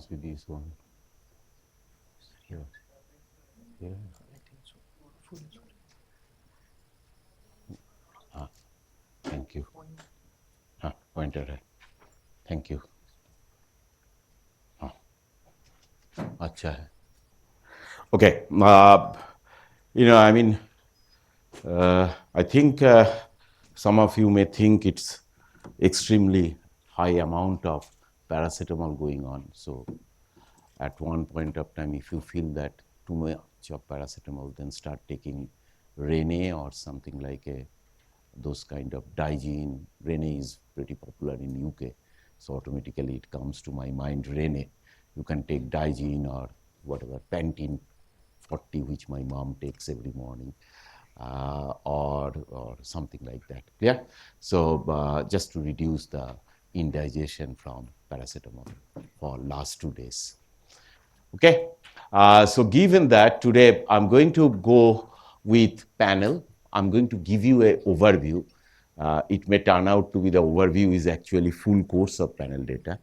must be this one. Here. Here. Thank you. Pointer है. Thank you. अच्छा है. Okay. I think some of you may think it's extremely high amount of paracetamol going on. So at one point of time, if you feel that too much of paracetamol, then start taking Rene or something like those kind of Digene. Rene is pretty popular in UK, so automatically it comes to my mind Rene. You can take Digene or whatever, Pantene 40, which my mom takes every morning, or something like that. Yeah. So just to reduce the indigestion from paracetamol for last 2 days. Okay. So given that, today I'm going to go with panel. I'm going to give you an overview. It may turn out to be the overview is actually full course of panel data.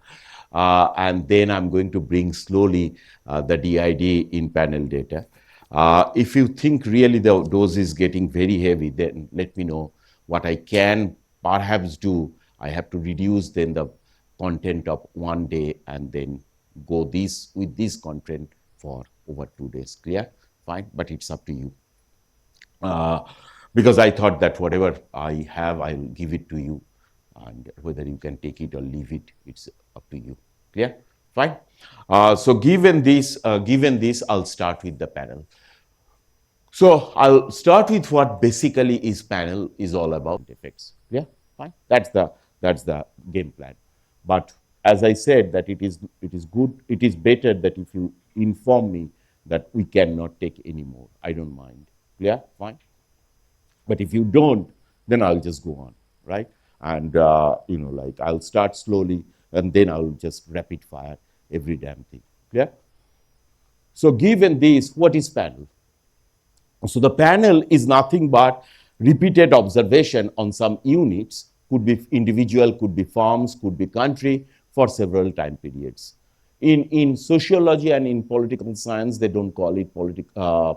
And then I'm going to bring slowly the DID in panel data. If you think really the dose is getting very heavy, then let me know what I can perhaps do. I have to reduce then the content of 1 day and then go with this content for over 2 days. Clear? Fine, but it's up to you. Because I thought that whatever I have, I'll give it to you, and whether you can take it or leave it, it's up to you. Clear? Fine. So given this, I'll start with the panel. So I'll start with what basically is panel is all about effects. Yeah, fine. That's the game plan. But as I said, that it is good. It is better that if you inform me that we cannot take any more. I don't mind. Yeah, fine. But if you don't, then I'll just go on, right? And like I'll start slowly, and then I'll just rapid fire every damn thing. Yeah. So given this, what is panel? So the panel is nothing but repeated observation on some units, could be individual, could be farms, could be country, for several time periods. In sociology and in political science, they don't call it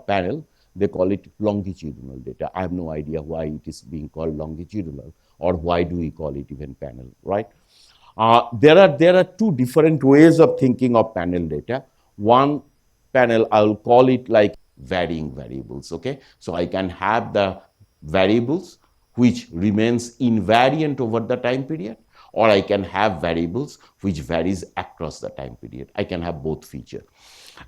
panel, they call it longitudinal data. I have no idea why it is being called longitudinal, or why do we call it even panel, right? There are two different ways of thinking of panel data. One panel, I'll call it like varying variables, okay? So I can have the variables which remains invariant over the time period, or I can have variables which varies across the time period. I can have both features.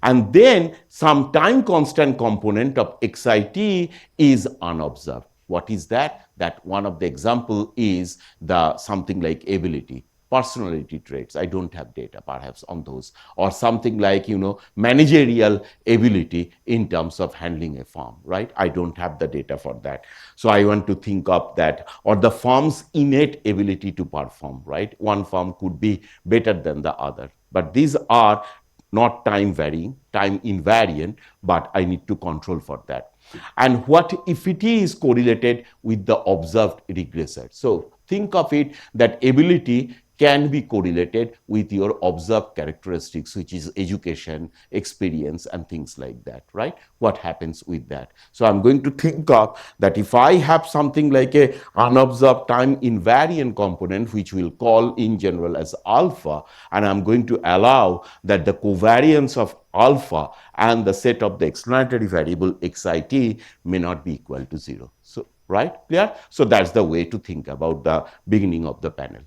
And then some time constant component of XIT is unobserved. What is that? That one of the example is the something like ability, personality traits. I don't have data perhaps on those, or something like managerial ability in terms of handling a firm, right? I don't have the data for that. So I want to think of that, or the firm's innate ability to perform, right? One firm could be better than the other, but these are not time varying, time invariant, but I need to control for that. And what if it is correlated with the observed regressor? So think of it that ability can be correlated with your observed characteristics, which is education, experience, and things like that, right? What happens with that? So I'm going to think of that if I have something like a unobserved time invariant component, which we'll call in general as alpha, and I'm going to allow that the covariance of alpha and the set of the explanatory variable xit may not be equal to 0. So, right? Clear? So that's the way to think about the beginning of the panel.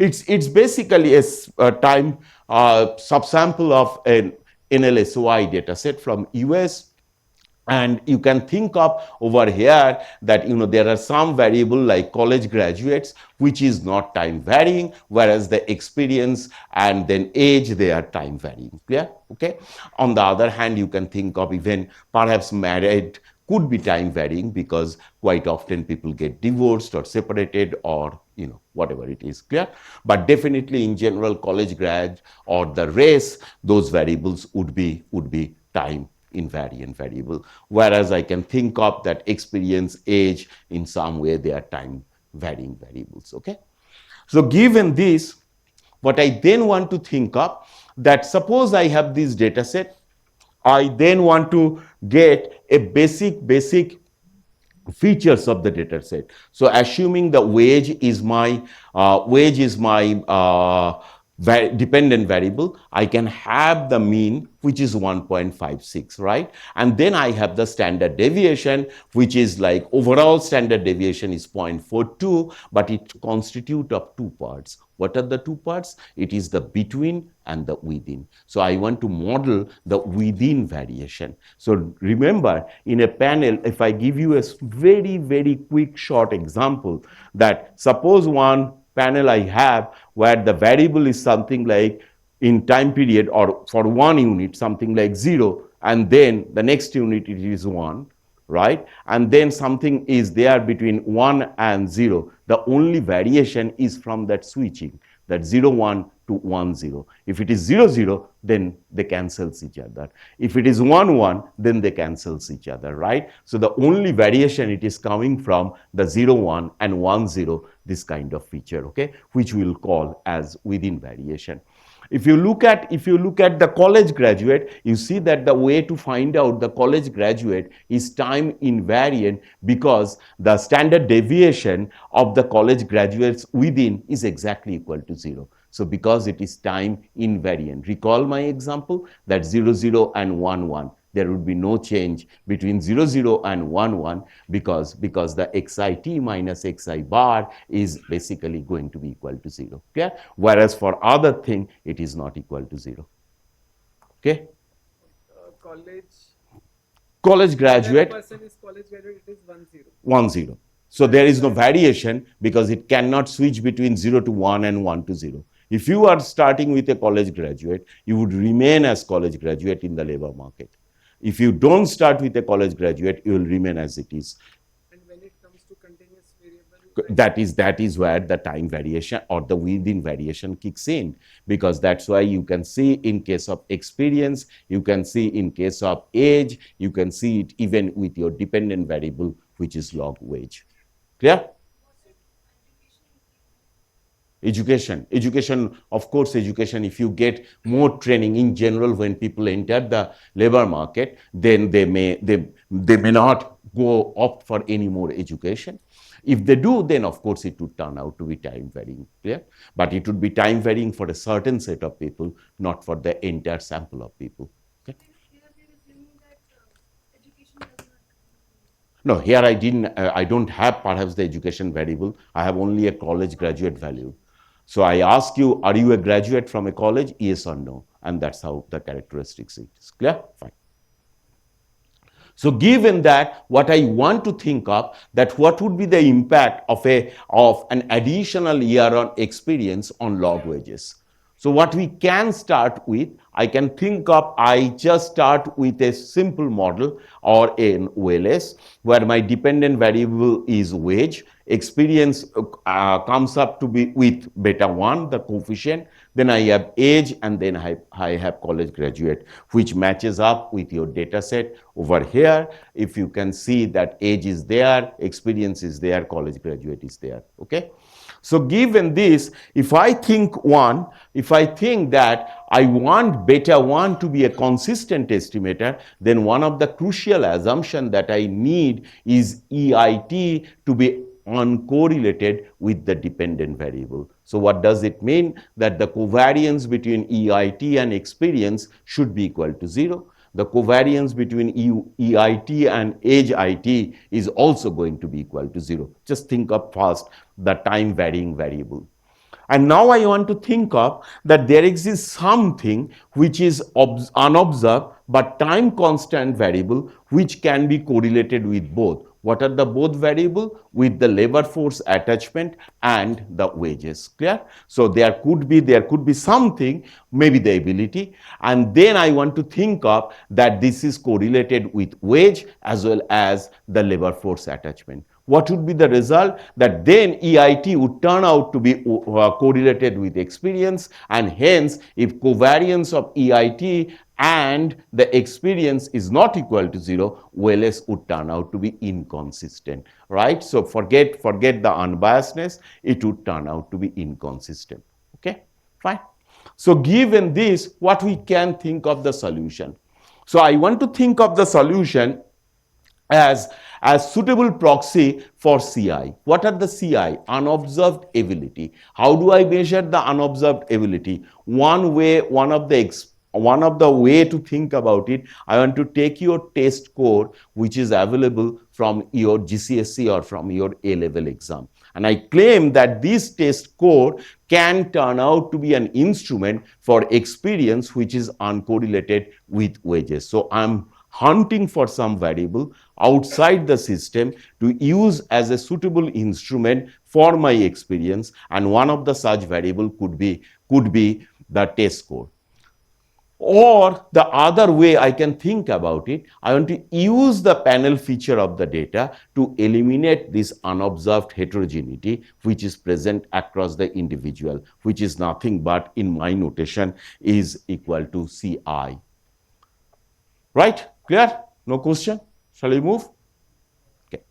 It's basically a time subsample of an NLSOI dataset from US. And you can think of over here that there are some variable like college graduates, which is not time varying, whereas the experience and then age, they are time varying. Clear? Okay. On the other hand, you can think of even perhaps married could be time varying, because quite often people get divorced or separated, or whatever it is. Clear? But definitely in general, college grad or the race, those variables would be time invariant variable, whereas I can think of that experience, age, in some way they are time varying variables. Okay. So given this, what I then want to think of that suppose I have this data set, I then want to get a basic features of the data set. So assuming the wage is my dependent variable, I can have the mean, which is 1.56, right? And then I have the standard deviation, which is like overall standard deviation is 0.42, but it constitutes of two parts. What are the two parts? It is the between and the within. So I want to model the within variation. So remember, in a panel, if I give you a very quick short example, that suppose one panel I have where the variable is something like in time period, or for one unit something like 0, and then the next unit it is 1, right? And then something is there between 1 and 0. The only variation is from that switching, that 0 1 to 1 0. If it is 0 0, then they cancels each other. If it is 1 1, then they cancels each other, right? So the only variation it is coming from the 0 1 and 1 0, this kind of feature, okay, which we will call as within variation. If you look at the college graduate, you see that the way to find out the college graduate is time invariant, because the standard deviation of the college graduates within is exactly equal to 0. So because it is time invariant, recall my example that 0 0 and 1 1. There would be no change between 0 0 and 1 1, because the xit minus xi bar is basically going to be equal to 0. Okay? Whereas for other thing, it is not equal to 0. Okay? College graduate. Person is college graduate, it is 1 0. 1 0. So there is no variation, because it cannot switch between 0 to 1 and 1 to 0. If you are starting with a college graduate, you would remain as college graduate in the labor market. If you don't start with a college graduate, you will remain as it is. And when it comes to continuous variable, that is where the time variation or the within variation kicks in, because that's why you can see in case of experience, you can see in case of age, you can see it even with your dependent variable, which is log wage. Clear? Education, of course, education, if you get more training in general, when people enter the labor market, then they may not go opt for any more education. If they do, then of course it would turn out to be time varying. Clear? But it would be time varying for a certain set of people, not for the entire sample of people. Okay? No, here I don't have perhaps the education variable. I have only a college graduate value. So I ask you, are you a graduate from a college? Yes or no? And that's how the characteristics is. Clear? Fine. So given that, what I want to think of, that what would be the impact of an additional year on experience on log wages. So what we can start with, I can think of, I just start with a simple model or an OLS, where my dependent variable is wage. Experience comes up to be with beta 1, the coefficient. Then I have age, and then I have college graduate, which matches up with your data set over here. If you can see that age is there, experience is there, college graduate is there. Okay? So given this, if I think that I want beta 1 to be a consistent estimator, then one of the crucial assumptions that I need is EIT to be uncorrelated with the dependent variable. So what does it mean? That the covariance between EIT and experience should be equal to 0. The covariance between EIT and age IT is also going to be equal to 0. Just think of first the time varying variable. And now I want to think of that there exists something which is unobserved but time constant variable, which can be correlated with both. What are the both variable? With the labor force attachment and the wages. Clear? So there could be something, maybe the ability, and then I want to think of that this is correlated with wage as well as the labor force attachment. What would be the result? That then EIT would turn out to be correlated with experience, and hence if covariance of EIT and the experience is not equal to 0, OLS would turn out to be inconsistent, right? So forget the unbiasedness, it would turn out to be inconsistent. Okay, fine. So given this, what we can think of the solution? So I want to think of the solution as suitable proxy for CI. What are the CI? Unobserved ability. How do I measure the unobserved ability? One of the way to think about it, I want to take your test score which is available from your GCSE or from your A level exam, and I claim that this test score can turn out to be an instrument for experience which is uncorrelated with wages. So I'm hunting for some variable outside the system to use as a suitable instrument for my experience, and one of the such variable could be the test score. Or the other way I can think about it, I want to use the panel feature of the data to eliminate this unobserved heterogeneity which is present across the individual, which is nothing but, in my notation, is equal to CI. Right? Clear? No question? Shall we move? Okay,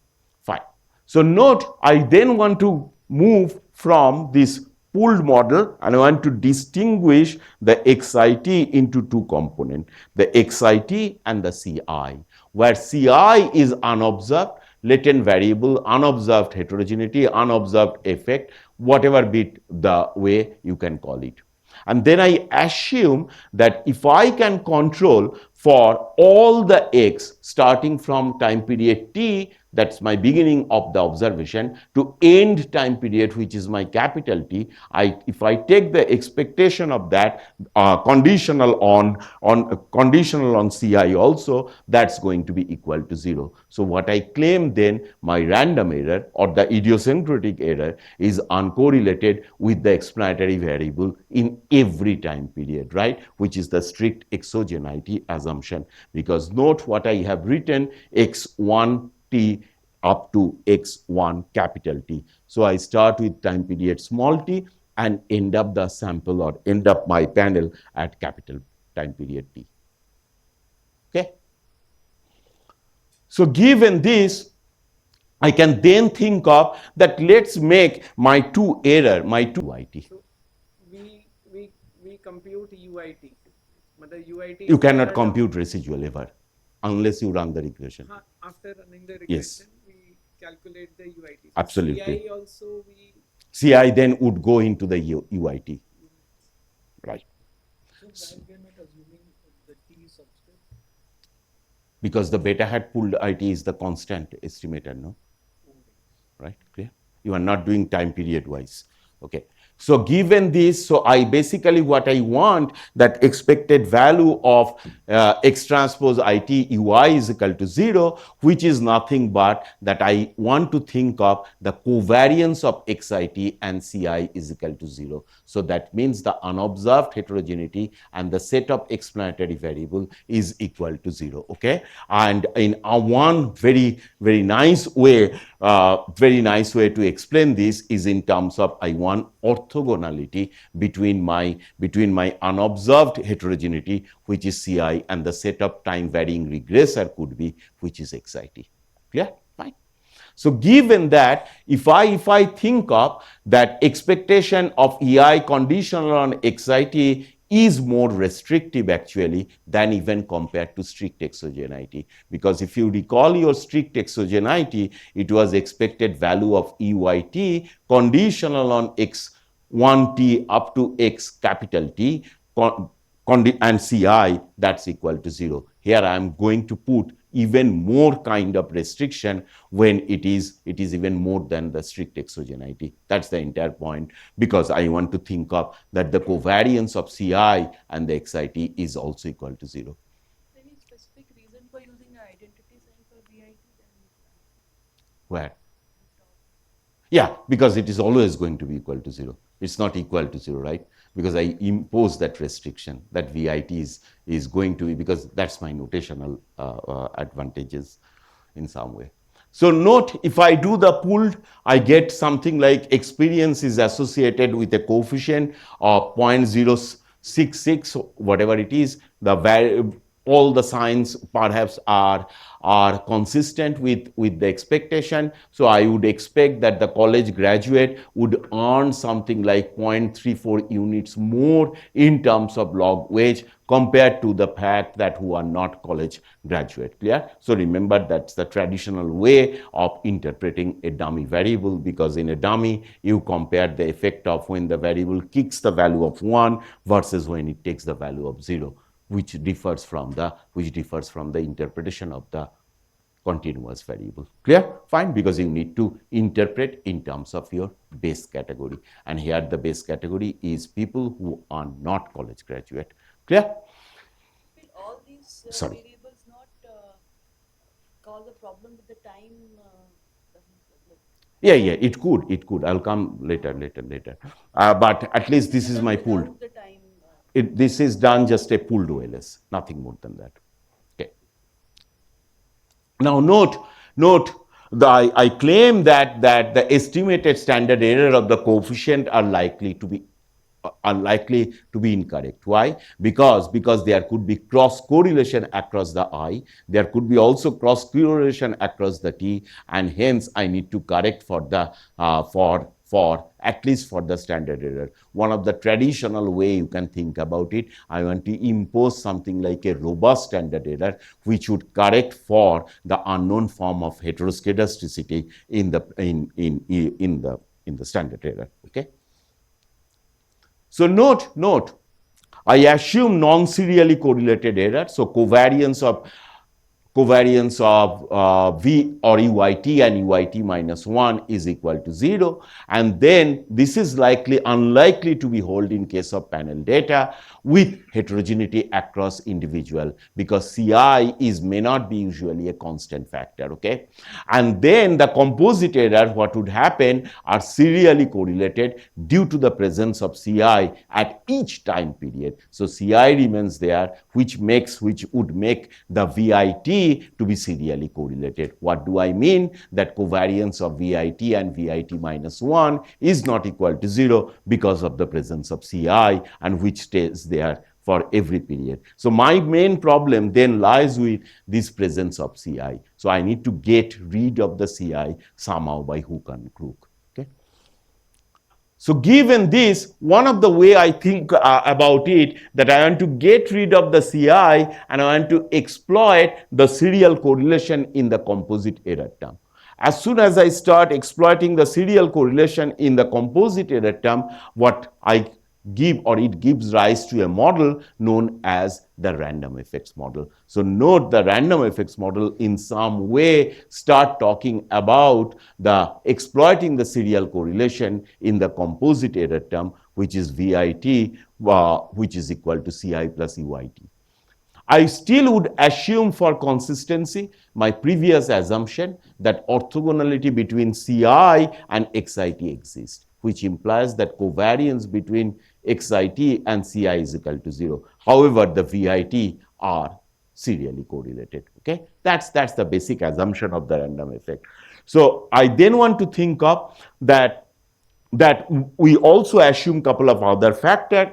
fine. So note, I then want to move from this pooled model and I want to distinguish the XIT into two components, the XIT and the CI, where CI is unobserved, latent variable, unobserved heterogeneity, unobserved effect, whatever be the way you can call it. And then I assume that if I can control for all the x starting from time period t, that's my beginning of the observation, to end time period, which is my capital T, if I take the expectation of that conditional on CI also, that's going to be equal to 0. So what I claim then, my random error or the idiosyncratic error is uncorrelated with the explanatory variable in every time period, right? Which is the strict exogeneity assumption. Because note what I have written, x1 t up to x1 capital T. So I start with time period small t and end up the sample or end up my panel at capital time period T. Okay. So given this, I can then think of that let's make my two error, my two IT. So we compute UIT. UIT you cannot compute residual ever unless you run the regression. After running the regression, yes, we calculate the UIT. So absolutely. CI also we CI then would go into the UIT. Right. So why we are not assuming the T subscript? Because the beta hat pooled IT is the constant estimator, no? Right? Clear? You are not doing time period wise. Okay. So given this, so I basically what I want, that expected value of x transpose IT UI is equal to 0, which is nothing but that I want to think of the covariance of XIT and CI is equal to 0. So that means the unobserved heterogeneity and the set of explanatory variable is equal to 0. Okay. And in one very nice way to explain this is in terms of I want orthogonality between my unobserved heterogeneity, which is CI, and the set of time varying regressor could be, which is XIT. Clear? Fine. So given that, if I think of that expectation of EI conditional on XIT is more restrictive actually than even compared to strict exogeneity. Because if you recall your strict exogeneity, it was expected value of EYT conditional on x1t up to x capital T and CI, that's equal to 0. Here I am going to put even more kind of restriction when it is even more than the strict exogeneity. That's the entire point, because I want to think of that the covariance of CI and the XIT is also equal to 0. Any specific reason for using an identity sign for VIT? Where? Yeah, because it is always going to be equal to 0. It's not equal to 0, right? Because I impose that restriction, that VIT is going to be, because that's my notational advantages in some way. So note, if I do the pooled, I get something like experience is associated with a coefficient of 0.066, whatever it is, all the signs perhaps are consistent with the expectation. So I would expect that the college graduate would earn something like 0.34 units more in terms of log wage compared to the fact that who are not college graduate. Clear? So remember, that's the traditional way of interpreting a dummy variable, because in a dummy you compare the effect of when the variable kicks the value of 1 versus when it takes the value of 0, which differs from the interpretation of the continuous variable. Clear? Fine, because you need to interpret in terms of your base category, and here the base category is people who are not college graduate. Clear? Will all these Sorry. variables not cause a problem with the time? Like, Yeah, it could. I'll come later. But at least this this is is done my pooled. without the time. This is done just a pooled OLS, nothing more than that. Okay. Now note, I claim that the estimated standard error of the coefficient are likely to be incorrect. Why? Because there could be cross correlation across the I, there could be also cross correlation across the T, and hence I need to correct for the for at least for the standard error. One of the traditional way you can think about it, I want to impose something like a robust standard error which would correct for the unknown form of heteroscedasticity in the standard error. Okay. So note, I assume non-serially correlated error. So covariance of V or UIT and UIT minus 1 is equal to 0. And then this is unlikely to be held in case of panel data with heterogeneity across individual, because CI may not be usually a constant factor. Okay. And then the composite error, what would happen, are serially correlated due to the presence of CI at each time period. So CI remains there, which would make the VIT to be serially correlated. What do I mean? That covariance of VIT and VIT minus 1 is not equal to 0 because of the presence of CI, and which stays there for every period. So my main problem then lies with this presence of CI. So I need to get rid of the CI somehow by hook and crook. Okay. So given this, one of the way I think about it, that I want to get rid of the CI and I want to exploit the serial correlation in the composite error term. As soon as I start exploiting the serial correlation in the composite error term, what I give, or it gives rise to a model known as the random effects model. So note, the random effects model in some way start talking about the exploiting the serial correlation in the composite error term, which is VIT, which is equal to CI plus UIT. I still would assume for consistency my previous assumption that orthogonality between CI and XIT exists, which implies that covariance between XIT and CI is equal to 0. However, the VIT are serially correlated. Okay, that's the basic assumption of the random effect. So I then want to think of that we also assume couple of other factors.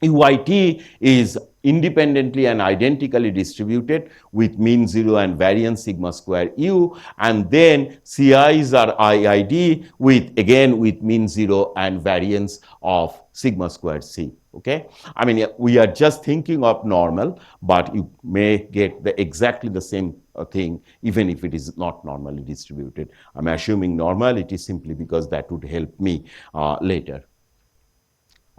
UIT is independently and identically distributed with mean 0 and variance sigma square U, and then CIs are IID with mean 0 and variance of sigma squared C. Okay, I mean, we are just thinking of normal, but you may get exactly the same thing even if it is not normally distributed. I'm assuming normality simply because that would help me later.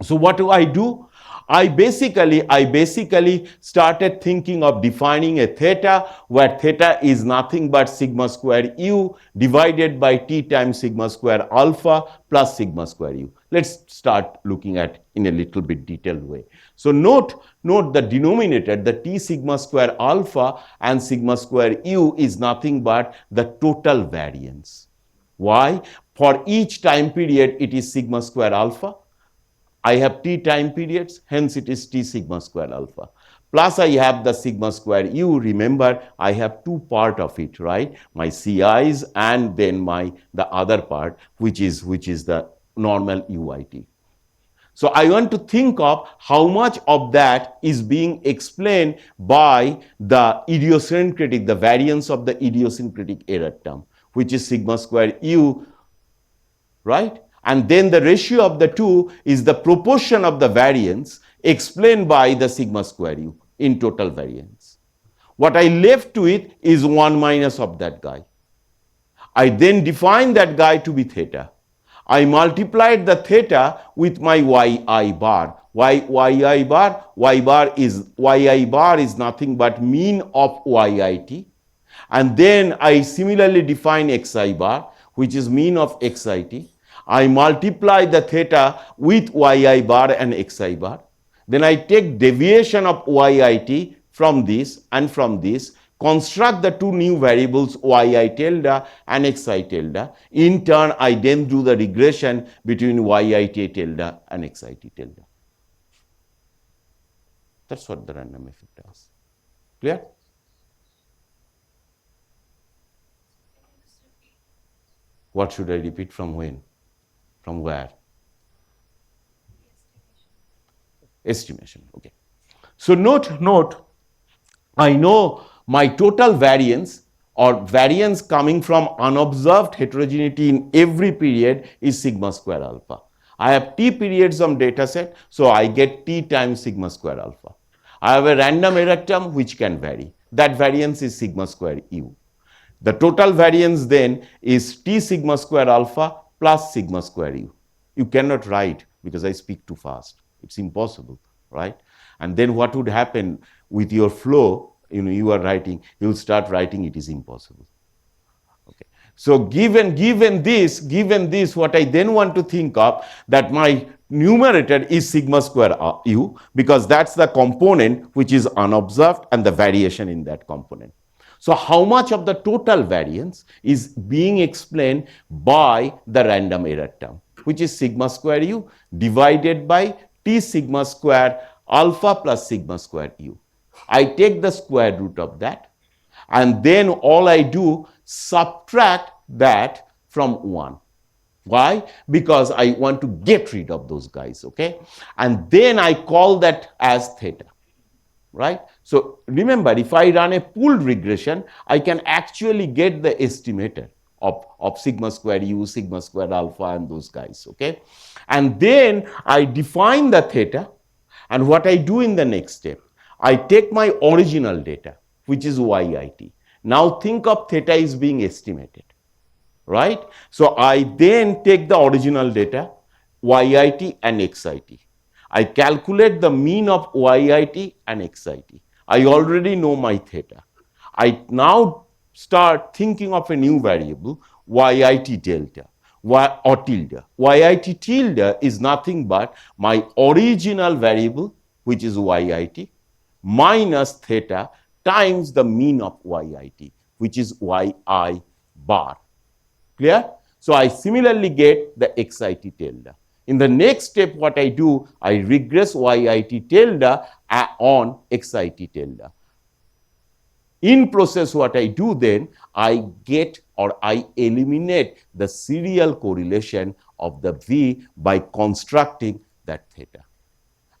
So what do? I basically started thinking of defining a theta, where theta is nothing but sigma square U divided by T times sigma square alpha plus sigma square U. Let's start looking at in a little bit detailed way. So note the denominator, the T sigma square alpha and sigma square U is nothing but the total variance. Why? For each time period, it is sigma square alpha. I have T time periods, hence it is T sigma square alpha. Plus I have the sigma square U. Remember, I have two part of it, right? My CIs and then the other part, which is the normal UIT. So I want to think of how much of that is being explained by the idiosyncratic, the variance of the idiosyncratic error term, which is sigma square u, right? And then the ratio of the two is the proportion of the variance explained by the sigma square u in total variance. What I left with is 1 minus of that guy. I then define that guy to be theta. I multiplied the theta with my yi bar. Why yi bar? Yi bar is nothing but mean of yit. And then I similarly define xi bar, which is mean of xit. I multiply the theta with yi bar and xi bar. Then I take deviation of yit from this and from this, construct the two new variables yi tilde and xi tilde. In turn, I then do the regression between yit tilde and xit tilde. That's what the random effect does. Clear? What should I repeat from when? From where? Estimation. Okay. So note, I know my total variance or variance coming from unobserved heterogeneity in every period is sigma square alpha. I have t periods of data set, so I get t times sigma square alpha. I have a random error term which can vary. That variance is sigma square u. The total variance then is t sigma square alpha plus sigma square u. You cannot write because I speak too fast. It's impossible, right? And then what would happen with your flow, you are writing, you'll start writing, it is impossible. Okay. So given this, what I then want to think of, that my numerator is sigma square u, because that's the component which is unobserved and the variation in that component. So how much of the total variance is being explained by the random error term, which is sigma square u divided by t sigma square alpha plus sigma square u. I take the square root of that, and then all I do, subtract that from 1. Why? Because I want to get rid of those guys, okay? And then I call that as theta, right? So remember, if I run a pooled regression, I can actually get the estimator of sigma square u, sigma square alpha, and those guys, okay? And then I define the theta, and what I do in the next step, I take my original data, which is yit. Now think of theta is being estimated, right? So I then take the original data, yit and xit. I calculate the mean of yit and xit. I already know my theta. I now start thinking of a new variable, yit delta or tilde. Yit tilde is nothing but my original variable, which is yit, minus theta times the mean of yit, which is yi bar. Clear? So I similarly get the xit tilde. In the next step, what I do, I regress yit tilde on xit tilde. In process, what I do then, I get or I eliminate the serial correlation of the V by constructing that theta.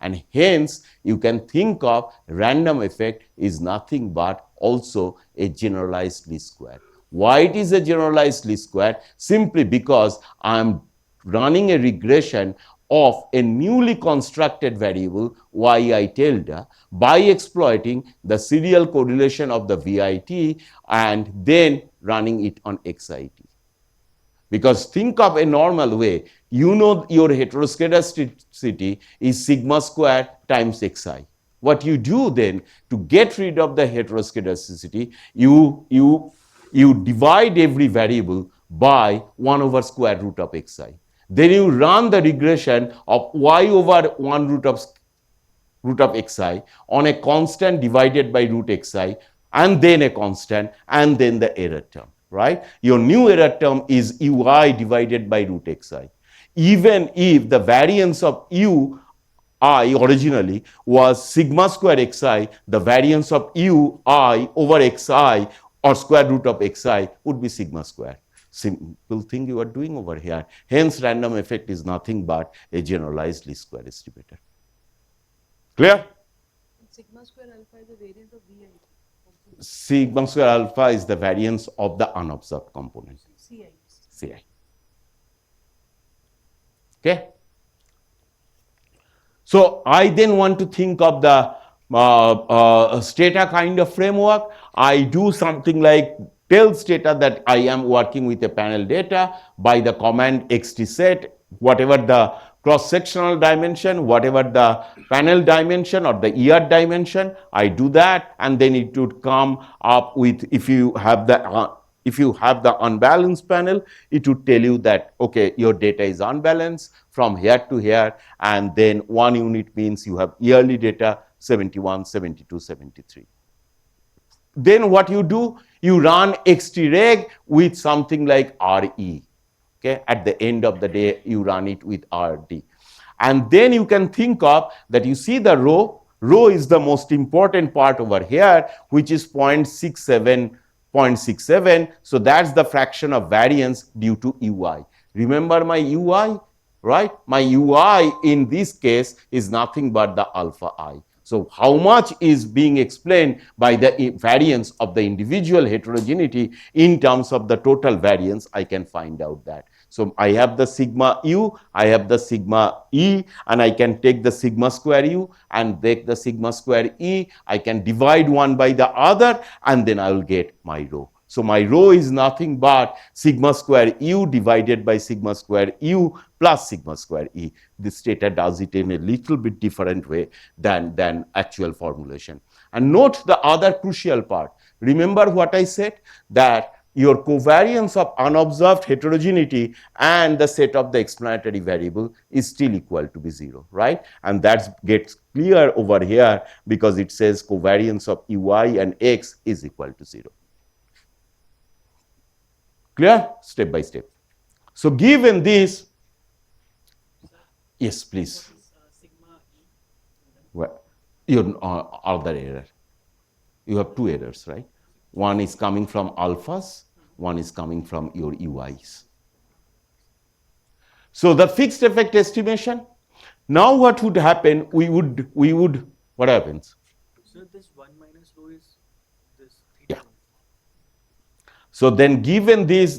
And hence, you can think of random effect is nothing but also a generalized least square. Why it is a generalized least square? Simply because I am running a regression of a newly constructed variable yi tilde by exploiting the serial correlation of the VIT and then running it on xit. Because think of a normal way, your heteroscedasticity is sigma square times xi. What you do then, to get rid of the heteroscedasticity, you divide every variable by 1 over square root of xi. Then you run the regression of y over 1 root of xi on a constant divided by root xi, and then a constant, and then the error term, right? Your new error term is ui divided by root xi. Even if the variance of ui originally was sigma square xi, the variance of ui over xi or square root of xi would be sigma square. simple thing you are doing over here. Hence, random effect is nothing but a generalized least square estimator. Clear? And sigma square alpha is a variance of VI. Sigma square alpha is the variance of the unobserved component, CI. Ci. Okay. So I then want to think of the stata kind of framework. I do something like tell stata that I am working with a panel data by the command xt set, whatever the cross-sectional dimension, whatever the panel dimension or the ER dimension, I do that, and then it would come up with, if you have the unbalanced panel, it would tell you that, okay, your data is unbalanced from here to here, and then 1 unit means you have yearly data 71, 72, 73. Then what you do, you run xtreg with something like RE. Okay, at the end of the day, you run it with RD. And then you can think of that you see the rho. Rho is the most important part over here, which is 0.67. So that's the fraction of variance due to UI. Remember my UI, right? My UI in this case is nothing but the alpha I. So how much is being explained by the variance of the individual heterogeneity in terms of the total variance, I can find out that. So I have the sigma u, I have the sigma e, and I can take the sigma square u and take the sigma square e. I can divide one by the other, and then I will get my rho. So my rho is nothing but sigma square u divided by sigma square u plus sigma square e. This data does it in a little bit different way than actual formulation. And note the other crucial part. Remember what I said, that your covariance of unobserved heterogeneity and the set of the explanatory variable is still equal to be 0, right? And that gets clear over here because it says covariance of ui and x is equal to 0. Clear? Step by step. So given this, yes, please. Sigma E. Well, your other error. You have two errors, right? One is coming from alphas, one is coming from your UIs. So the fixed effect estimation. Now what would happen? We would what happens? So this 1 minus rho is this theta. Yeah. So then given this,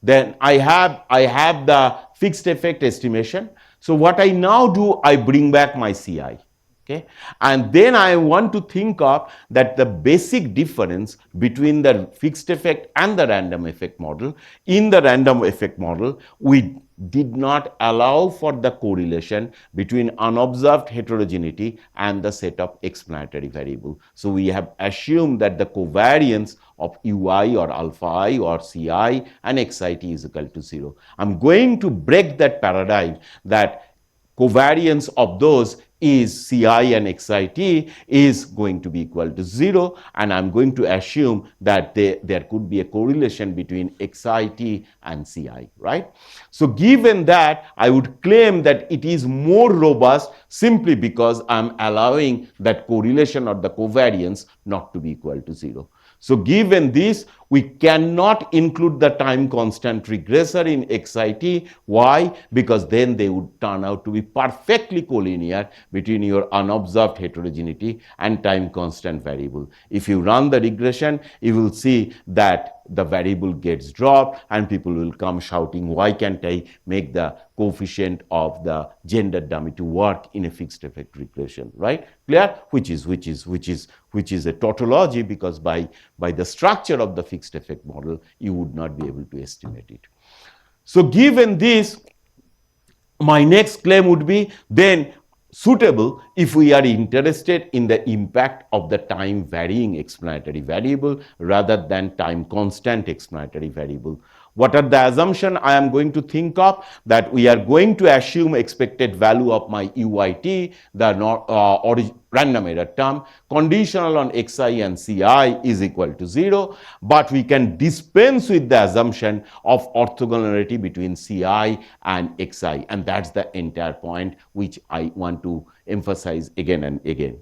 then I have the fixed effect estimation. So what I now do, I bring back my CI. Okay, and then I want to think of that the basic difference between the fixed effect and the random effect model. In the random effect model, we did not allow for the correlation between unobserved heterogeneity and the set of explanatory variable. So we have assumed that the covariance of ui or alpha I or ci and xit is equal to 0. I'm going to break that paradigm that covariance of those is Ci and Xit is going to be equal to 0, and I'm going to assume that there could be a correlation between Xit and Ci, right? So given that, I would claim that it is more robust simply because I'm allowing that correlation or the covariance not to be equal to 0. So given this, we cannot include the time constant regressor in XIT. Why? Because then they would turn out to be perfectly collinear between your unobserved heterogeneity and time constant variable. If you run the regression, you will see that the variable gets dropped and people will come shouting, why can't I make the coefficient of the gender dummy to work in a fixed effect regression, right? Clear? Which is a tautology, because by the structure of the fixed effect model, you would not be able to estimate it. So given this, my next claim would be then suitable if we are interested in the impact of the time varying explanatory variable rather than time constant explanatory variable. What are the assumptions I am going to think of? That we are going to assume expected value of my UIT, the random error term, conditional on Xi and Ci is equal to 0, but we can dispense with the assumption of orthogonality between Ci and Xi, and that's the entire point which I want to emphasize again and again.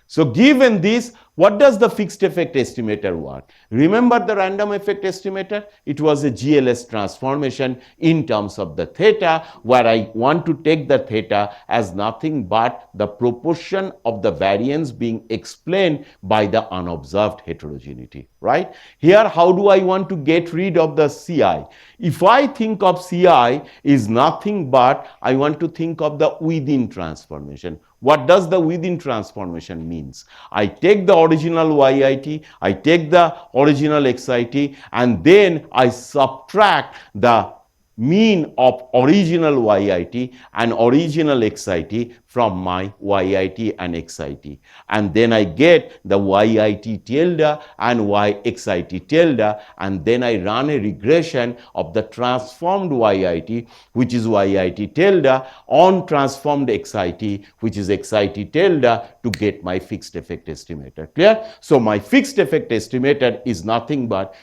So given this, what does the fixed effect estimator want? Remember the random effect estimator? It was a GLS transformation in terms of the theta, where I want to take the theta as nothing but the proportion of the variance being explained by the unobserved heterogeneity, right? Here, how do I want to get rid of the CI? If I think of CI is nothing but I want to think of the within transformation. What does the within transformation means? I take the original YIT, I take the original XIT, and then I subtract the mean of original YIT and original XIT from my YIT and XIT. And then I get the YIT tilde and YXIT tilde, and then I run a regression of the transformed YIT, which is YIT tilde, on transformed XIT, which is XIT tilde, to get my fixed effect estimator. Clear? So my fixed effect estimator is nothing but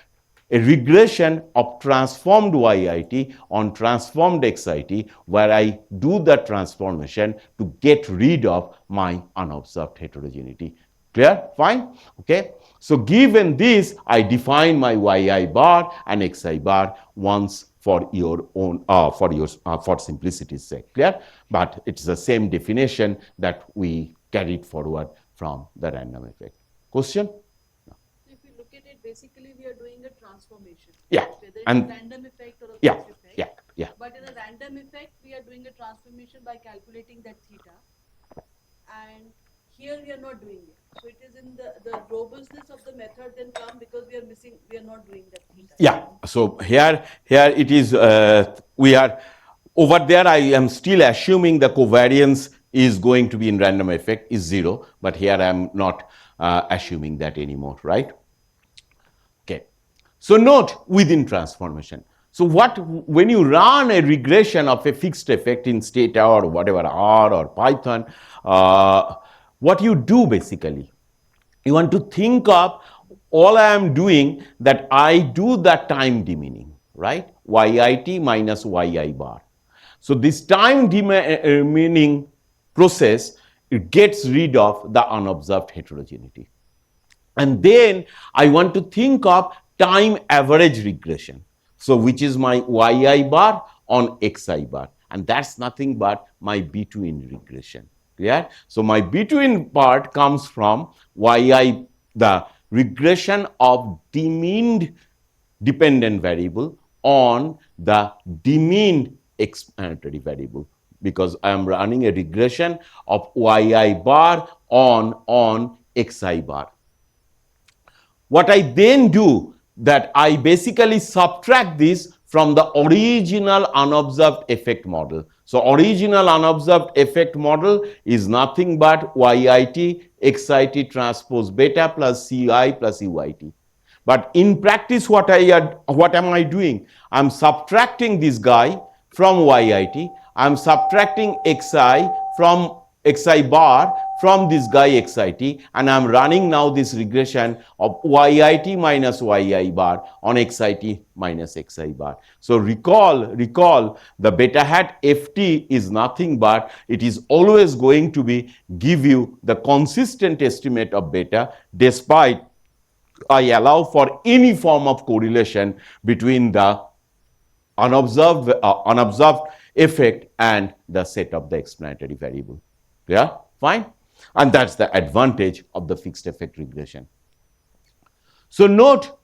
a regression of transformed YIT on transformed XIT, where I do the transformation to get rid of my unobserved heterogeneity. Clear? Fine? Okay. So given this, I define my YI bar and XI bar once for your own, for simplicity's sake. Clear? But it's the same definition that we carried forward from the random effect. Question? If you look at it, basically we are doing a transformation. Yeah. Whether it's And a random effect or a yeah, fixed effect. yeah, yeah. But in a random effect, we are doing a transformation by calculating that theta. And here we are not doing it. So it is in the robustness of the method then come because we are not doing that theta. Yeah. So here it is, we are, over there I am still assuming the covariance is going to be in random effect is 0, but here I am not assuming that anymore, right? Okay. So note within transformation. So when you run a regression of a fixed effect in Stata or whatever, R or Python, what you do basically, you want to think of, all I am doing that I do the time demeaning, right? YIT minus YI bar. So this time demeaning process, it gets rid of the unobserved heterogeneity. And then I want to think of time average regression. So which is my YI bar on XI bar. And that's nothing but my between regression. Clear? So my between part comes from YI, the regression of demeaned dependent variable on the demeaned explanatory variable, because I am running a regression of YI bar on XI bar. What I then do, that I basically subtract this from the original unobserved effect model. So original unobserved effect model is nothing but YIT XIT transpose beta plus CI plus UIT. But in practice, what am I doing? I'm subtracting this guy from YIT. I'm subtracting XI from XI bar from this guy XIT, and I'm running now this regression of YIT minus YI bar on XIT minus XI bar. So recall the beta hat FT is nothing but it is always going to be give you the consistent estimate of beta, despite I allow for any form of correlation between the unobserved effect and the set of the explanatory variable. Yeah, fine. And that's the advantage of the fixed effect regression. So note,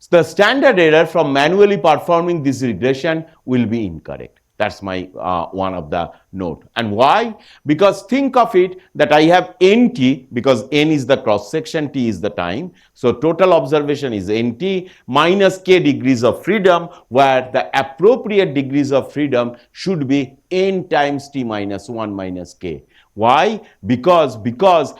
the standard error from manually performing this regression will be incorrect. That's my one of the note. And why? Because think of it that I have NT, because N is the cross section, T is the time. So total observation is NT minus K degrees of freedom, where the appropriate degrees of freedom should be N times T minus 1 minus K. Why? Because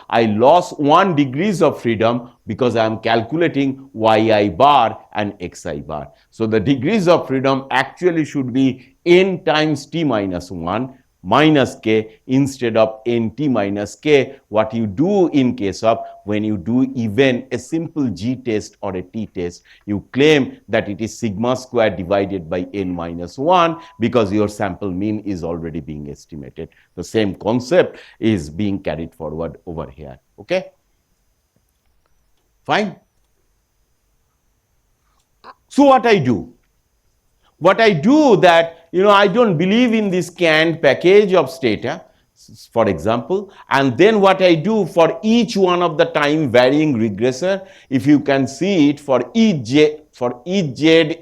I lost 1 degrees of freedom because I am calculating YI bar and XI bar. So the degrees of freedom actually should be N times T minus 1 minus k instead of nt minus k. What you do in case of when you do even a simple g test or a t test, you claim that it is sigma square divided by n minus 1 because your sample mean is already being estimated. The same concept is being carried forward over here. Okay, fine. So what I do that, I don't believe in this canned package of stata, for example, and then what I do for each one of the time varying regressor, if you can see it for each z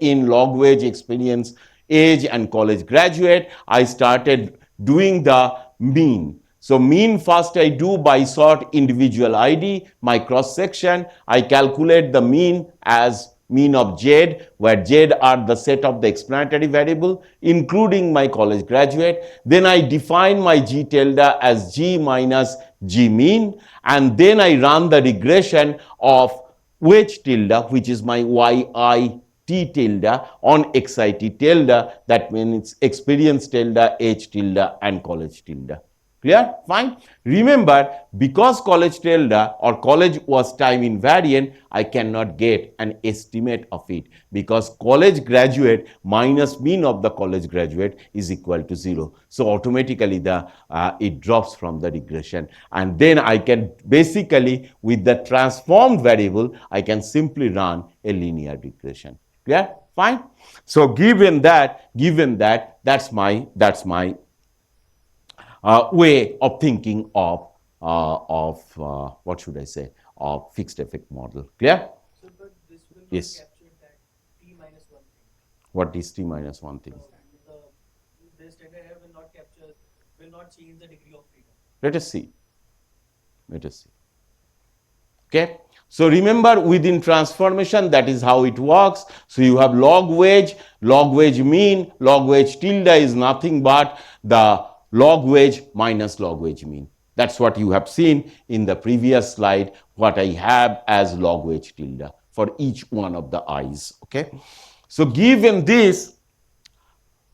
in log wage experience age and college graduate, I started doing the mean. So mean first I do by sort individual ID, my cross section, I calculate the mean as mean of z, where z are the set of the explanatory variable, including my college graduate. Then I define my g tilde as g minus g mean, and then I run the regression of wage tilde, which is my yi t tilde on xit tilde, that means experience tilde, age tilde, and college tilde. Clear? Fine. Remember, because college tilde or college was time invariant, I cannot get an estimate of it because college graduate minus mean of the college graduate is equal to 0. So automatically it drops from the regression, and then I can basically with the transformed variable I can simply run a linear regression. Clear? Fine. So given that, that's my way of thinking of what should I say, of fixed effect model. Clear? So, but this will not Yes. capture that t minus one thing. What is t minus one thing? The standard error will not capture, will not change the degree of freedom. Let us see. Let us see. Okay. So remember, within transformation, that is how it works. So you have log wage mean, log wage tilde is nothing but the log wage minus log wage mean. That's what you have seen in the previous slide, what I have as log wage tilde for each one of the i's. Okay. So given this,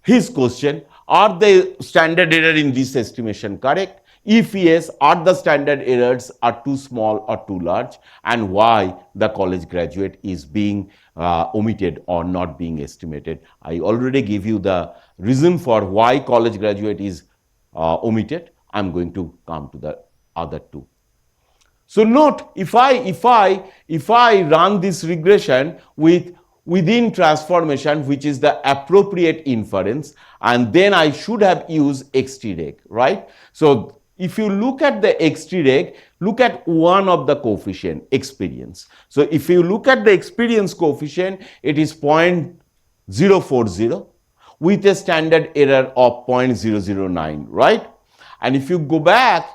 his question, are the standard error in this estimation correct? If yes, are the standard errors are too small or too large, and why the college graduate is being omitted or not being estimated? I already gave you the reason for why college graduate is omitted. I'm going to come to the other two. So note, if I run this regression within transformation, which is the appropriate inference, and then I should have used xtreg, right? So if you look at the xtreg, look at one of the coefficient, experience. So if you look at the experience coefficient, it is 0.040 with a standard error of 0.009, right? And if you go back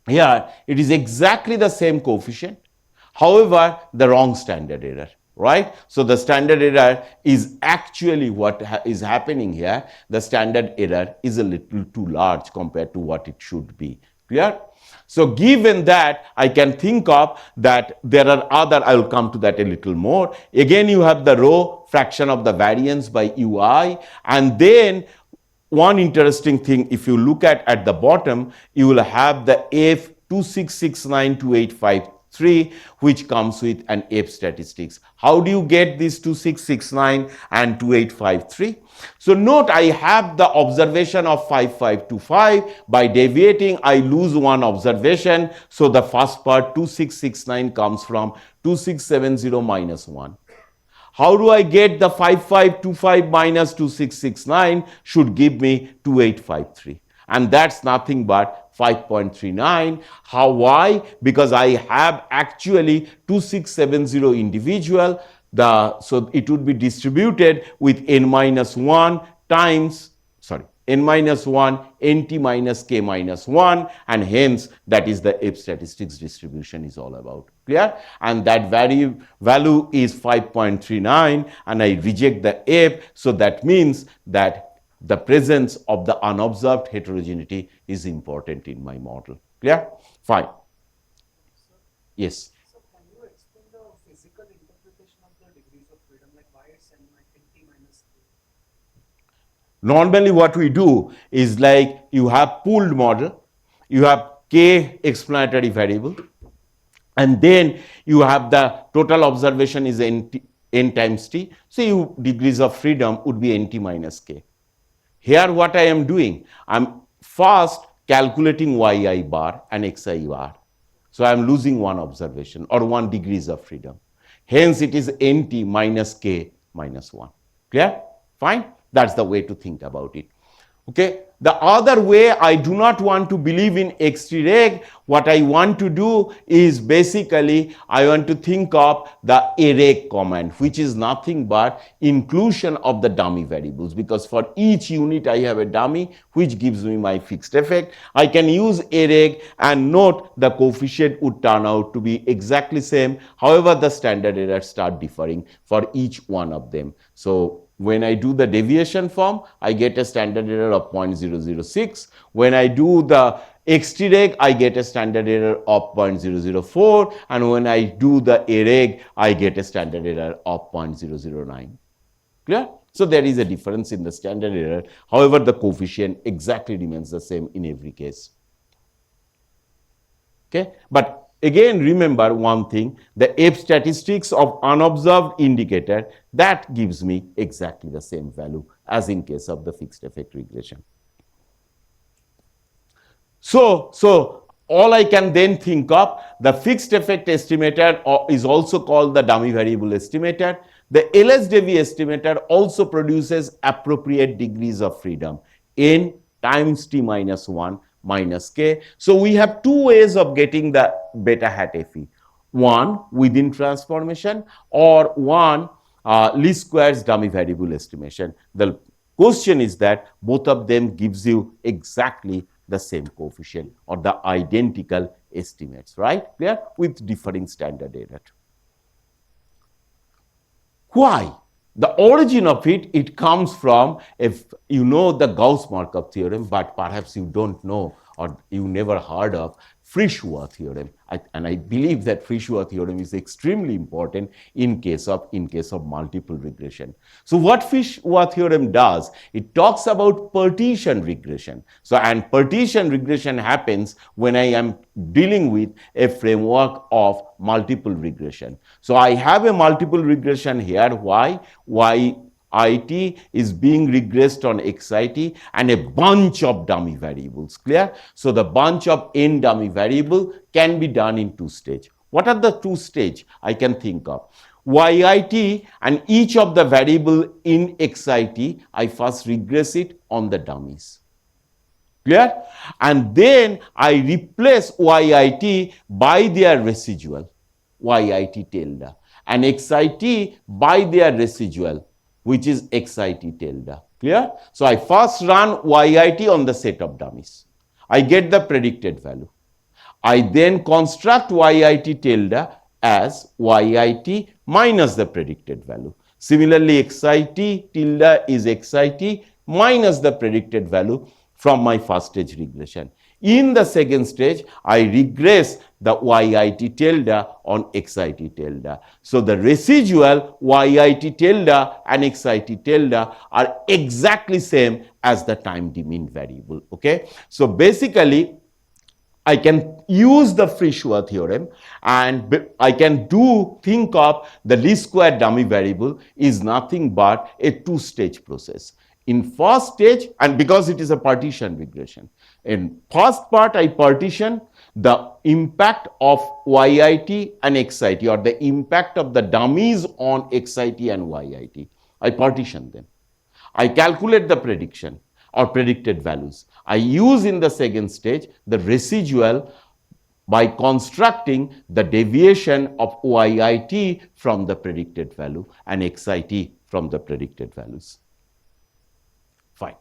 here, it is exactly the same coefficient, however the wrong standard error, right? So the standard error is actually what is happening here. The standard error is a little too large compared to what it should be. Clear? So given that, I can think of that there are other, I will come to that a little more. Again, you have the rho fraction of the variance by ui, and then one interesting thing, if you look at the bottom, you will have the F2669285, which comes with an F statistics. How do you get this 2669 and 2853? So note, I have the observation of 5525. By deviating, I lose one observation. So the first part 2669 comes from 2670 minus 1. How do I get the 5525 minus 2669 should give me 2853, and that's nothing but 5.39. How? Why? Because I have actually 2670 individual, so it would be distributed with n minus 1 times, sorry, n minus 1 nt minus k minus 1, and hence that is the F statistics distribution is all about. Clear? And that value is 5.39, and I reject the F, so that means that the presence of the unobserved heterogeneity is important in my model. Clear? Fine. Yes. So can you explain the physical interpretation of the degrees of freedom, like why it's n t minus k? Normally what we do is like you have pooled model, you have k explanatory variable, and then you have the total observation is n times t. So you degrees of freedom would be nt minus k. Here what I am doing, I am first calculating yi bar and xi bar. So I am losing one observation or 1 degrees of freedom. Hence it is nt minus k minus 1. Clear? Fine? That's the way to think about it. Okay. The other way, I do not want to believe in xtreg. What I want to do is basically I want to think of the array command, which is nothing but inclusion of the dummy variables, because for each unit I have a dummy which gives me my fixed effect. I can use array and note the coefficient would turn out to be exactly same. However, the standard errors start differing for each one of them. So when I do the deviation form, I get a standard error of 0.006. When I do the xtreg, I get a standard error of 0.004. And when I do the array, I get a standard error of 0.009. Clear? So there is a difference in the standard error. However, the coefficient exactly remains the same in every case. Okay, but again remember one thing, the F statistics of unobserved indicator, that gives me exactly the same value as in case of the fixed effect regression. So all I can then think of, the fixed effect estimator is also called the dummy variable estimator. The LSDV estimator also produces appropriate degrees of freedom, n times t minus 1 minus k. So we have two ways of getting the beta hat Fe. One within transformation, or one least squares dummy variable estimation. The question is that both of them gives you exactly the same coefficient or the identical estimates, right? Clear? With differing standard error. Why? The origin of it, it comes from, if you know the Gauss-Markov theorem, but perhaps you don't know or you never heard of Frisch-Wah theorem. And I believe that Frisch-Wah theorem is extremely important in case of multiple regression. So what Frisch-Wah theorem does, it talks about partition regression. So, and partition regression happens when I am dealing with a framework of multiple regression. So I have a multiple regression here. Why? IT is being regressed on XIT and a bunch of dummy variables. Clear? So the bunch of n dummy variable can be done in two stages. What are the two stages I can think of? YIT, and each of the variable in XIT, I first regress it on the dummies. Clear? And then I replace YIT by their residual, YIT tilde, and XIT by their residual, which is XIT tilde. Clear? So I first run YIT on the set of dummies. I get the predicted value. I then construct YIT tilde as YIT minus the predicted value. Similarly, XIT tilde is XIT minus the predicted value from my first stage regression. In the second stage, I regress the YIT tilde on XIT tilde. So the residual YIT tilde and XIT tilde are exactly same as the time mean variable. Okay. So basically, I can use the Frisch-Wah theorem, and I can think of the least square dummy variable is nothing but a two-stage process. In first stage, and because it is a partition regression, in first part I partition the impact of YIT and XIT, or the impact of the dummies on XIT and YIT. I partition them. I calculate the prediction or predicted values. I use in the second stage the residual by constructing the deviation of YIT from the predicted value and XIT from the predicted values. Fine.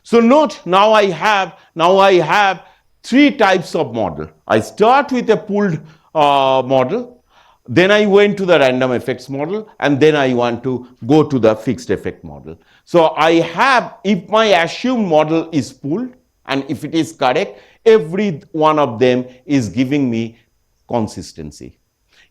So note, now I have three types of model. I start with a pooled model, then I went to the random effects model, and then I want to go to the fixed effect model. So I have, if my assumed model is pooled, and if it is correct, every one of them is giving me consistency.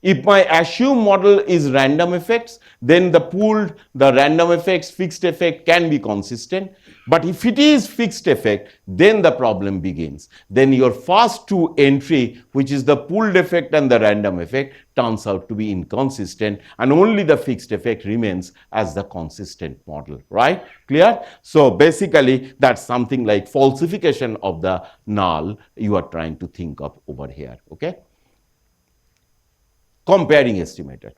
If my assumed model is random effects, then the pooled, the random effects, fixed effect can be consistent. But if it is fixed effect, then the problem begins. Then your first two entry, which is the pooled effect and the random effect, turns out to be inconsistent, and only the fixed effect remains as the consistent model, right? Clear? So basically, that's something like falsification of the null you are trying to think of over here, okay? Comparing estimator.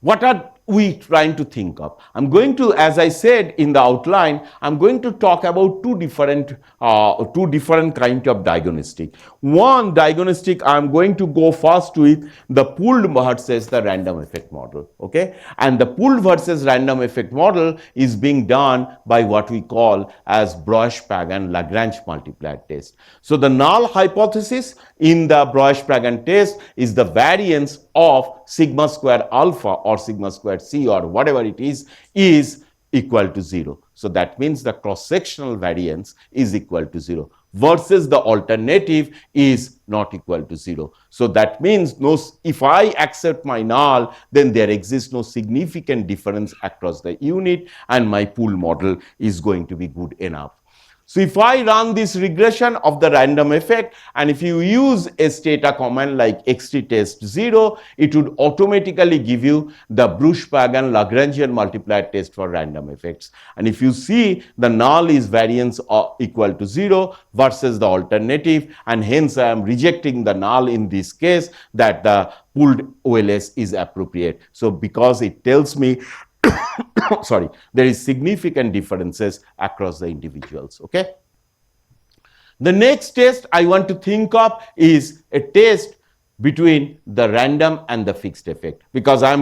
What are we trying to think of? I'm going to, as I said in the outline, I'm going to talk about two different kind of diagnostic. One diagnostic, I'm going to go first with the pooled versus the random effect model. Okay, and the pooled versus random effect model is being done by what we call as Breusch-Pagan Lagrange multiplier test. So the null hypothesis in the Breusch-Pagan test is the variance of sigma square alpha or sigma square c or whatever it is equal to 0. So that means the cross-sectional variance is equal to 0 versus the alternative is not equal to 0. So that means no, if I accept my null, then there exists no significant difference across the unit and my pool model is going to be good enough. So if I run this regression of the random effect, and if you use a stata command like xtTest0, it would automatically give you the Breusch-Pagan Lagrangian multiplier test for random effects. And if you see the null is variance equal to 0 versus the alternative, and hence I am rejecting the null in this case, that the pooled OLS is appropriate. So because it tells me sorry, there is significant differences across the individuals, okay? The next test I want to think of is a test between the random and the fixed effect, because I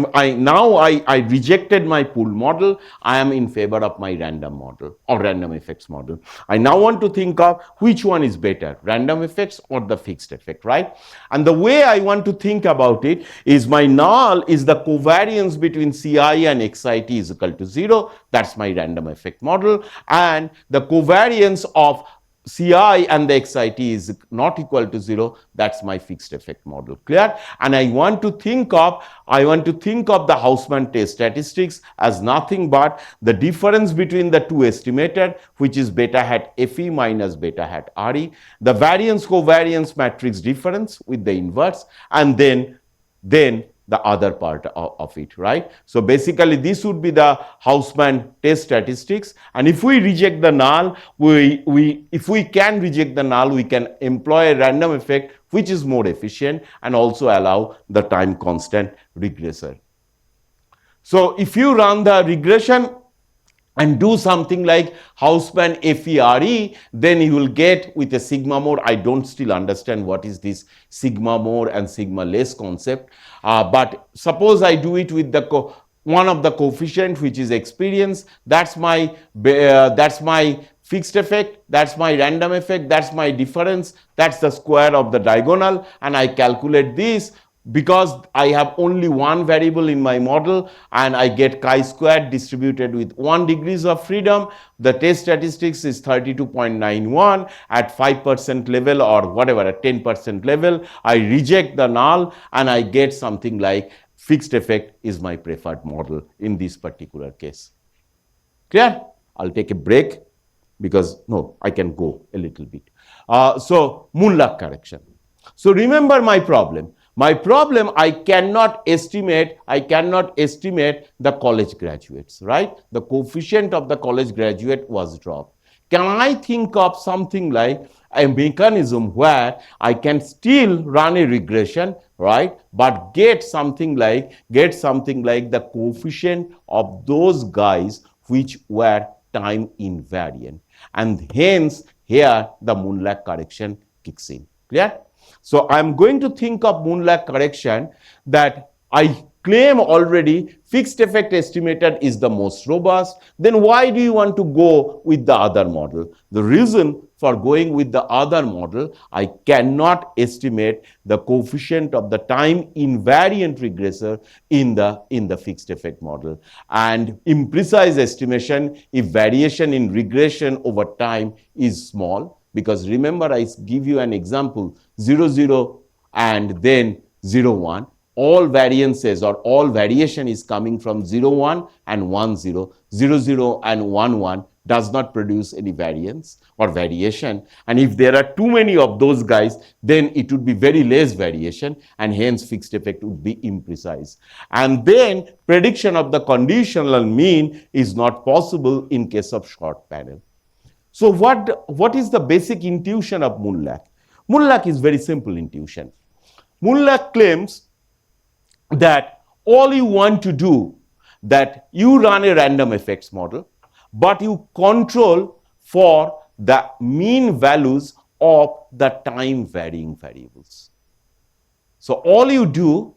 rejected my pool model. I am in favor of my random model or random effects model. I now want to think of which one is better, random effects or the fixed effect, right? And the way I want to think about it is my null is the covariance between Ci and Xit is equal to 0. That's my random effect model, and the covariance of Ci and the Xit is not equal to 0. That's my fixed effect model. Clear? And I want to think of the Hausmann test statistics as nothing but the difference between the two estimated, which is beta hat Fe minus beta hat Re, the variance covariance matrix difference with the inverse, and then the other part of it, right? So basically this would be the Hausmann test statistics, and if we reject the null, if we can reject the null, we can employ a random effect which is more efficient and also allow the time constant regressor. So if you run the regression and do something like Hausmann FERE, then you will get with a sigma more. I don't still understand what is this sigma more and sigma less concept, but suppose I do it with the one of the coefficient, which is experience. That's my fixed effect, that's my random effect, that's my difference, that's the square of the diagonal, and I calculate this. Because I have only one variable in my model and I get chi-squared distributed with 1 degrees of freedom, the test statistics is 32.91 at 5% level or whatever, at 10% level. I reject the null and I get something like fixed effect is my preferred model in this particular case. Clear? I'll take a break because, no, I can go a little bit. So, Moonlach correction. So, remember my problem. My problem, I cannot estimate the college graduates, right? The coefficient of the college graduate was dropped. Can I think of something like a mechanism where I can still run a regression, right? But get something like the coefficient of those guys which were time invariant. And hence, here the Moonlach correction kicks in. Clear? So I'm going to think of Moonlach correction that I claim already fixed effect estimator is the most robust. Then why do you want to go with the other model? The reason for going with the other model, I cannot estimate the coefficient of the time invariant regressor in the fixed effect model. And imprecise estimation if variation in regression over time is small. Because remember, I give you an example, 0, 0 and then 0, 1. All variances or all variation is coming from 0, 1 and 1, 0. 0, 0 and 1, 1 does not produce any variance or variation. And if there are too many of those guys, then it would be very less variation, and hence fixed effect would be imprecise. And then prediction of the conditional mean is not possible in case of short panel. So what is the basic intuition of Mullach? Mullach is very simple intuition. Mullach claims that all you want to do, that you run a random effects model, but you control for the mean values of the time varying variables. So all you do,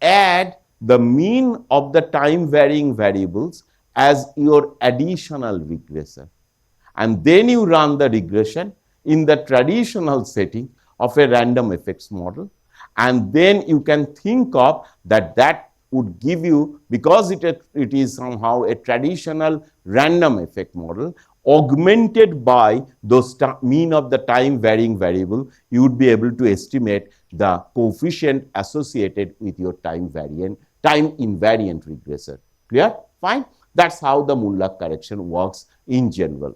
add the mean of the time varying variables as your additional regressor, and then you run the regression in the traditional setting of a random effects model, and then you can think of that would give you, because it is somehow a traditional random effect model augmented by those mean of the time varying variable, you would be able to estimate the coefficient associated with your time invariant regressor. Clear? Fine. That's how the Mullach correction works in general.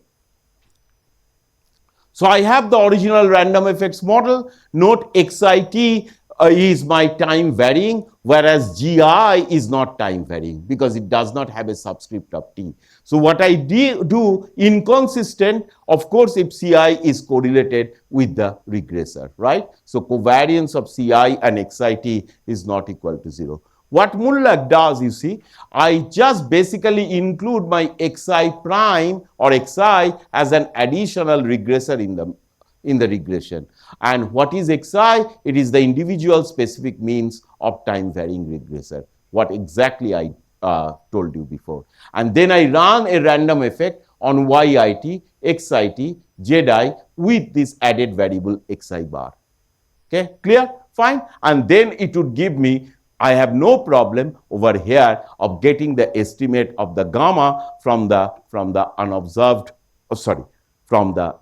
So I have the original random effects model. Note XIT is my time varying, whereas GI is not time varying because it does not have a subscript of T. So what I do, inconsistent, of course, if CI is correlated with the regressor, right? So covariance of CI and XIT is not equal to 0. What Mullach does, you see, I just basically include my xi prime or xi as an additional regressor in the regression. And what is xi? It is the individual specific means of time varying regressor. What exactly I told you before. And then I run a random effect on yit, xit, zi with this added variable xi bar. Okay, clear? Fine. And then it would give me, I have no problem over here of getting the estimate of the gamma from the unobserved, from the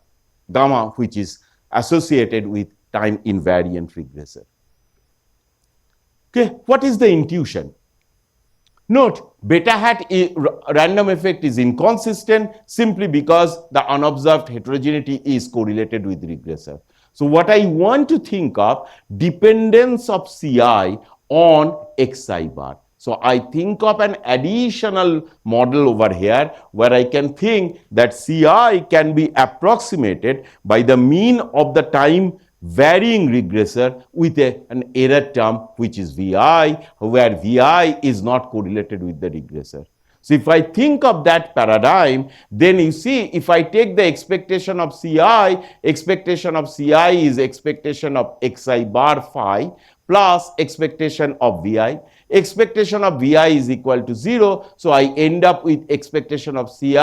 gamma which is associated with time invariant regressor. Okay, what is the intuition? Note, beta hat random effect is inconsistent simply because the unobserved heterogeneity is correlated with regressor. So what I want to think of, dependence of CI on xi bar. So I think of an additional model over here where I can think that CI can be approximated by the mean of the time varying regressor with an error term which is Vi, where Vi is not correlated with the regressor. So if I think of that paradigm, then you see, if I take the expectation of CI is expectation of xi bar phi plus expectation of Vi. Expectation of Vi is equal to 0. So I end up with expectation of Ci,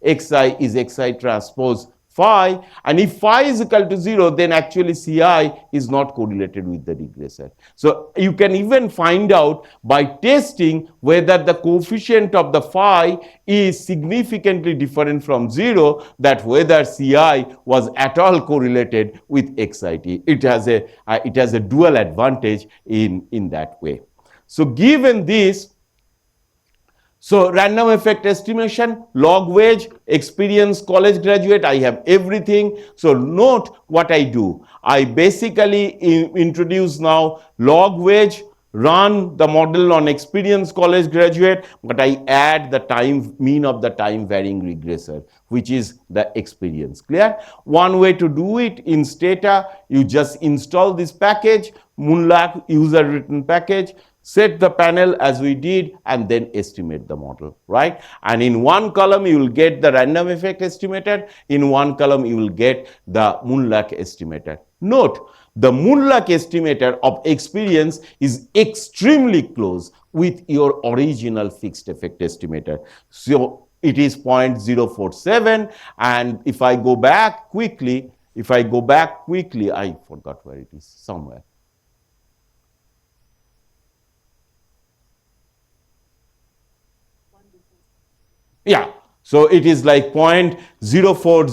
Xi is Xi transpose phi, and if phi is equal to 0, then actually Ci is not correlated with the regressor. So you can even find out by testing whether the coefficient of the phi is significantly different from 0, that whether Ci was at all correlated with Xit. It has a dual advantage in that way. So given this, so random effect estimation, log wage, experienced college graduate, I have everything. So note what I do. I basically introduce now log wage, run the model on experienced college graduate, but I add the time mean of the time varying regressor, which is the experience. Clear? One way to do it in Stata, you just install this package, Mullach user written package, set the panel as we did, and then estimate the model, right? And in one column, you will get the random effect estimator. In one column, you will get the Mullach estimator. Note, the Mullach estimator of experience is extremely close with your original fixed effect estimator. So it is 0.047. And if I go back quickly, I forgot where it is, somewhere. Yeah, so it is like 0.040 or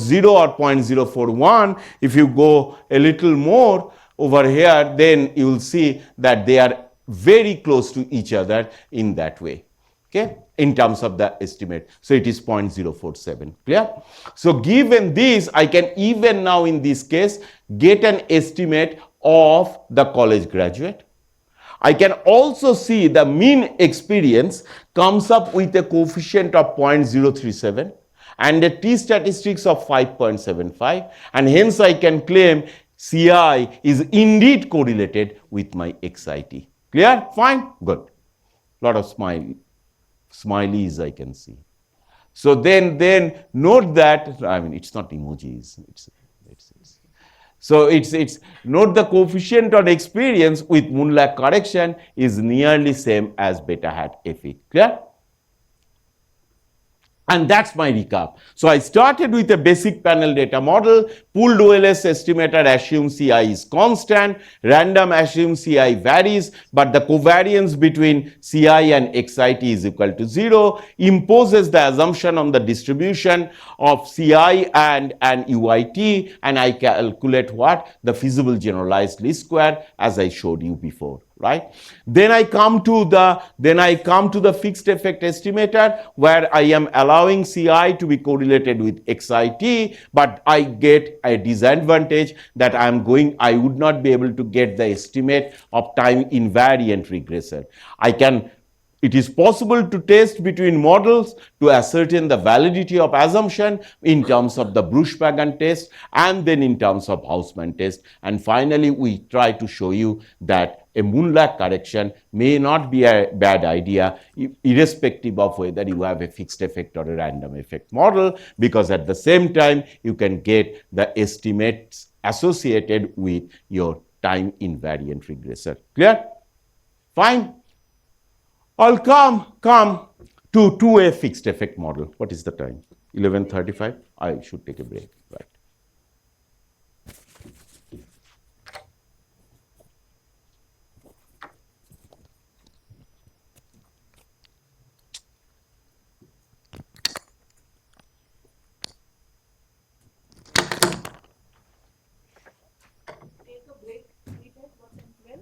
0.041. If you go a little more over here, then you will see that they are very close to each other in that way. okay, in terms of the estimate. So it is 0.047, clear? So given this, I can even now in this case get an estimate of the college graduate. I can also see the mean experience comes up with a coefficient of 0.037 and a t-statistics of 5.75, and hence I can claim CI is indeed correlated with my XIT. Clear? Fine? Good. Lot of smileys I can see. So then note that, I mean, it's not emojis. So it's note the coefficient on experience with moonlight correction is nearly same as beta hat Fe. Clear? And that's my recap. So I started with a basic panel data model. Pooled OLS estimator assumes CI is constant. Random assumes CI varies, but the covariance between CI and XIT is equal to 0. Imposes the assumption on the distribution of CI and UIT, and I calculate what? The feasible generalized least square, as I showed you before. Right? Then I come to the fixed effect estimator, where I am allowing CI to be correlated with XIT, but I get a disadvantage that I would not be able to get the estimate of time invariant regressor. It is possible to test between models to ascertain the validity of assumption in terms of the Bruch-Pagan test and then in terms of Hausmann test. And finally, we try to show you that a moonlight correction may not be a bad idea, irrespective of whether you have a fixed effect or a random effect model, because at the same time, you can get the estimates associated with your time invariant regressor. Clear? Fine. I'll come to 2A fixed effect model. What is the time? 11:35. I should take a break. Right. Take a break. Meet at what time? 12?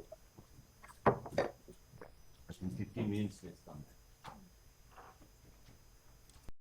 15 minutes, let's come back.